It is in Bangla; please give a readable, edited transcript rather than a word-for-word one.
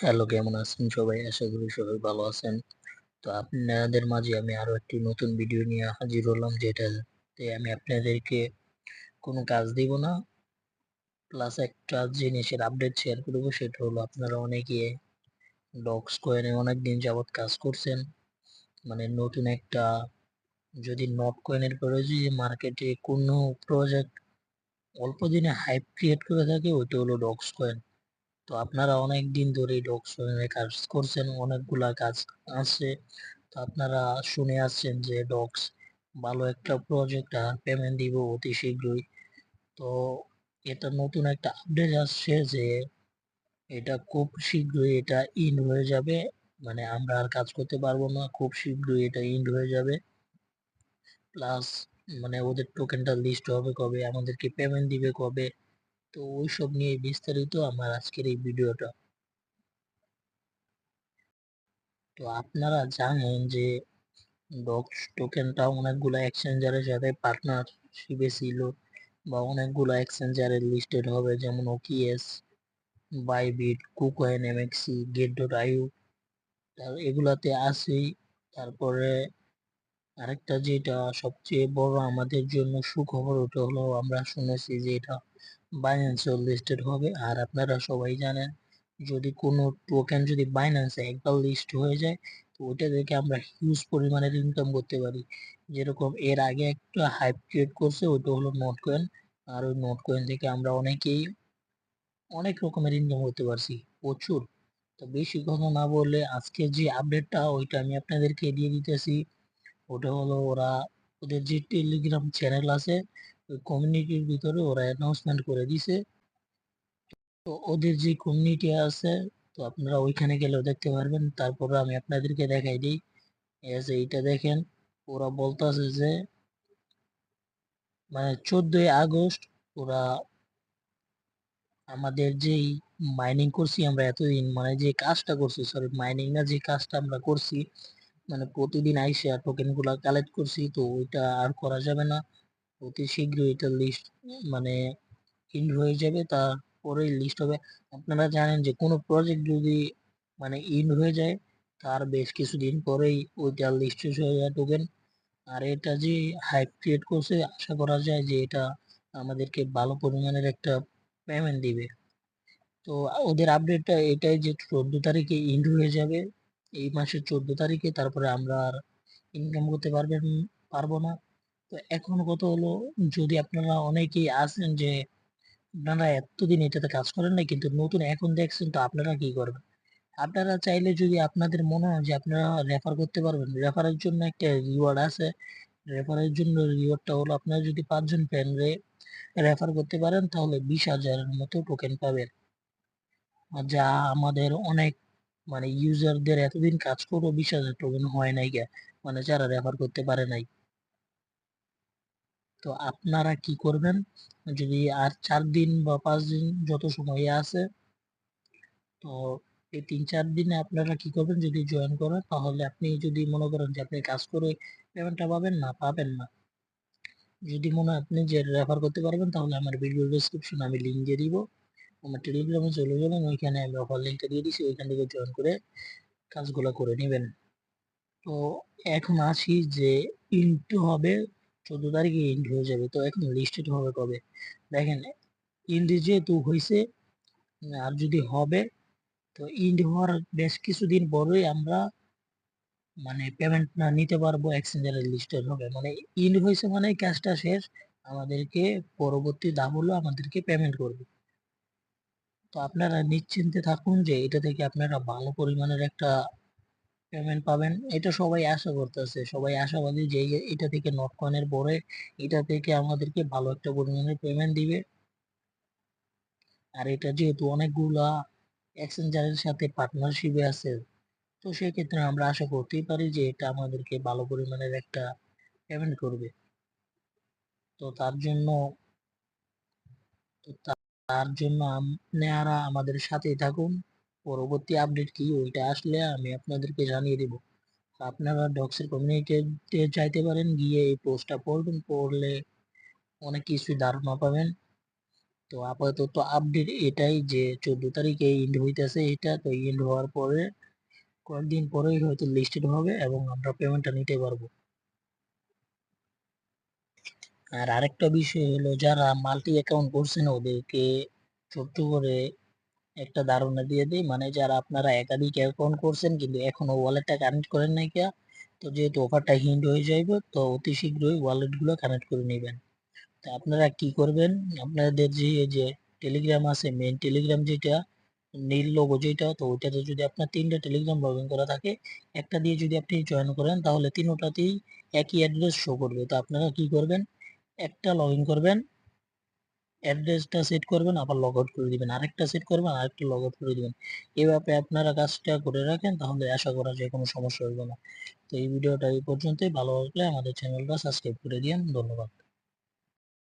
হ্যালো, কেমন আছেন সবাই? আশা করি সবাই ভালো আছেন। তো আপনাদের মাঝে আমি আরো একটি নতুন ভিডিও নিয়ে হাজির হলাম, যেটাতে আমি আপনাদেরকে কোনো কাজ দিব না, প্লাস একটা জিনিসের আপডেট শেয়ার করবো। সেটা হলো, আপনারা অনেকে ডক্স কয়েনে অনেকদিন যাবত কাজ করছেন। মানে নতুন একটা, যদি নট কয়েনের পরে যদি মার্কেটে কোনো প্রজেক্ট অল্প দিনে হাইপ ক্রিয়েট করে থাকে, ওইটা হলো ডক্স কয়েন। তো আপনারা অনেক দিন ধরে ডক্স কয়েনে কাজ করছেন, অনেকগুলা কাজ আছে। তো আপনারা শুনে আসছেন যে ডক্স ভালো একটা প্রজেক্ট আর পেমেন্ট দিব অতি শীঘ্রই। তো এটা নতুন একটা আপডেট আসছে যে এটা খুব শীঘ্রই এটা ইন্ড হয়ে যাবে। মানে আমরা আর কাজ করতে পারবো না, খুব শীঘ্রই এটা ইন্ড হয়ে যাবে। প্লাস মানে ওদের টোকেনটা লিস্ট হবে কবে, আমাদেরকে পেমেন্ট দিবে কবে, তো ওইসব নিয়ে বিস্তারিত আমার আজকের এই ভিডিওটা। তো আপনারা জানেন যে ডক্স টোকেনটা অনেকগুলো এক্সচেঞ্জারের সাথে পার্টনারশিপে ছিল, বা অনেকগুলো এক্সচেঞ্জারের লিস্টেড হবে, যেমন OKX, Bybit, KuCoin, MEXC, Gate dot IO, এগুলাতে আছেই। তারপরে আরেকটা যেটা সবচেয়ে বড় আমাদের জন্য সুখবর, ওটা হলো আমরা শুনেছি যে এটা বাইন্যান্সে লিস্টেড হবে। আর আপনারা সবাই জানেন, যদি কোনো টোকেন যদি বাইন্যান্সে একবার লিস্ট হয়ে যায়, তো ওটা থেকে আমরা হিউজ পরিমাণের ইনকাম করতে পারি। যেরকম এর আগে একটা হাইপ ক্রিয়েট করছে, ওটা হলো নোট কয়েন। আর ওই নোট কয়েন থেকে আমরা অনেকেই অনেক রকমের ইনকাম করতে পারছি, প্রচুর। তো বেশি কথা না বললে আজকে যে আপডেটটা ওইটা আমি আপনাদেরকে দিয়ে দিতেছি। ওটা হলো, ওদের যে টেলিগ্রাম চ্যানেল আছে, ওই কমিউনিটির ভিতরে ওরা অ্যানাউন্সমেন্ট করে দিছে। তো ওদের যে কমিউনিটি আছে, তো আপনারা ওইখানে গেলেও দেখতে পারবেন। তারপরে আমি আপনাদেরকে দেখাই দিই। এইটা দেখেন, ওরা বলতেছে যে মানে 14ই আগস্ট ওরা আমাদের যেই মাইনিং করছি আমরা এতদিন, মানে যে কাজটা করছি, সরি মাইনিং না, যে কাজটা আমরা করছি, মানে প্রতিদিন আইসা টোকেন গুলা কালেক্ট করছি, তো ওইটা আর করা যাবে না। অতি শীঘ্রই এটা লিস্ট মানে ইন্ড হয়ে যাবে, তারপরে লিস্ট হবে। আপনারা জানেন যে কোনো প্রজেক্ট যদি মানে ইন্ড হয়ে যায়, তার বেশ কিছুদিন পরেই ওইটা লিস্ট হয়ে যায় টোকেন। আর এটা যে হাইপ ক্রিয়েট করছে, আশা করা যায় যে এটা আমাদেরকে ভালো পরিমাণের একটা পেমেন্ট দিবে। তো ওদের আপডেটটা এটাই যে 14 তারিখে ইন্ড হয়ে যাবে, এই মাসের 14 তারিখে। তারপরে আমরা আর ইনকাম করতে পারবো না। তো এখন কথা হলো, যদি আপনারা অনেকেই আছেন যে আপনারা এতদিন এটাতে কাজ করেন না, কিন্তু নতুন এখন দেখছেন, তো আপনারা কি করবেন? আপনারা চাইলে, যদি আপনাদের মনে হয় যে আপনারা রেফার করতে পারবেন, রেফারের জন্য একটা রিওয়ার্ড আছে। রেফারের জন্য রিওয়ার্ডটা হলো, আপনারা যদি 5 জন ফ্রেন্ডরে রেফার করতে পারেন, তাহলে 20,000-এর মতো টোকেন পাবেন। আর যা আমাদের অনেক মানে ইউজারদের এতদিন কাজ করে 20,000 টোকেন হয় নাই গে, মানে যারা রেফার করতে পারে নাই। তো আপনারা কি করবেন, যদি আর 4 দিন বা 5 দিন যত সময় আছে, তো এই 3-4 দিনে আপনারা কি করবেন, যদি জয়েন করেন, তাহলে আপনি যদি মনে করেন যে আপনি কাজ করে পেমেন্টটা পাবেন না, যদি মনে হয় আপনি যে রেফার করতে পারবেন, তাহলে আমার ভিডিও ডেসক্রিপশন আমি লিংক দিয়ে দিব। আমার টেলিগ্রামে চলে যাবেন, ওইখানে আমি অফার লিঙ্কটা দিয়ে দিছি, ওইখান থেকে জয়েন করে কাজগুলো করে নেবেন। তো এখন আসি যে ইন্টু হবে 14 তারিখে ইন্ট হয়ে যাবে, তো এখন লিস্টেড হবে কবে? দেখেন, ইন্ট যেহেতু হয়েছে, আর যদি হবে, তো ইন্ট হওয়ার বেশ কিছুদিন পরেই আমরা মানে পেমেন্ট না নিতে পারবো, এক্সচেঞ্জারের লিস্টেড হবে। মানে ইন্ট হয়েছে মানে কাজটা শেষ, আমাদেরকে পরবর্তী দাম হলো আমাদেরকে পেমেন্ট করবে। তো আপনারা নিশ্চিন্তে থাকুন যে এটা থেকে আপনারা ভালো পরিমাণের একটা পেমেন্ট পাবেন, এটা সবাই আশা করতেছে, সবাই আশাবাদী যে এটা থেকে নট কয়েনের পরে এটা থেকে আমাদেরকে ভালো একটা পরিমাণের পেমেন্ট দিবে। আর এটা যেহেতু অনেকগুলা এক্সচেঞ্জারের সাথে পার্টনারশিপে আছে, তো সেক্ষেত্রে আমরা আশা করতেই পারি যে এটা আমাদেরকে ভালো পরিমাণের একটা পেমেন্ট করবে। তো তার জন্য আপনারা আমাদের সাথেই থাকুন। পরবর্তী আপডেট কি ওইটা আসলে আমি আপনাদেরকে জানিয়ে দেব। আপনারা ডক্সের কমিউনিটিতে চাইতে পারেন, গিয়ে এই পোস্টটা পড়বেন, পড়লে অনেক কিছু ধারণা পাবেন। তো আপাতত আপডেট এটাই যে 14 তারিখে এন্ড হইতেছে এটা, তো এন্ড হওয়ার পরে কয়েকদিন পরেই হয়তো লিস্টেড হবে এবং আমরা পেমেন্টটা নিতে পারবো। আর আরেকটা বিষয় হলো যারা মাল্টি অ্যাকাউন্ট করছেন ওদেরকে ছোট্ট করে একটা ধারণা দিয়ে দিই, মানে যারা আপনারা একাধিক অ্যাকাউন্ট করছেন কিন্তু এখনো ওয়ালেটটা কানেক্ট করেন নাই কিয়া, তো যেহেতু অফারটা হিন্ট হয়ে যাইবে তো অতি শীঘ্রই ওয়ালেট গুলো কানেক্ট করে নেবেন। তো আপনারা কি করবেন, আপনাদের যে এই যে টেলিগ্রাম আছে, মেইন টেলিগ্রাম যেটা নীল লোগো যেটা, তো ওইটাতে যদি আপনার 3টা টেলিগ্রাম লগ ইন করা থাকে, একটা দিয়ে যদি আপনি জয়েন করেন তাহলে তিনোটাতেই একই অ্যাড্রেস শো করবে। তো আপনারা কি করবেন, একটা লগ ইন করবেন, অ্যাড্রেসটা সেট করবেন, আবার লগ আউট করে দিবেন, আরেকটা সেট করবেন, আরেকটা লগ আউট করে দিবেন। এভাবে আপনারা কাজটা করে রাখেন তাহলে আশা করা যায় কোনো সমস্যা হবে না। তো এই ভিডিওটা এই পর্যন্তই, ভালো লাগলে আমাদের চ্যানেলটা সাবস্ক্রাইব করে দিন। ধন্যবাদ।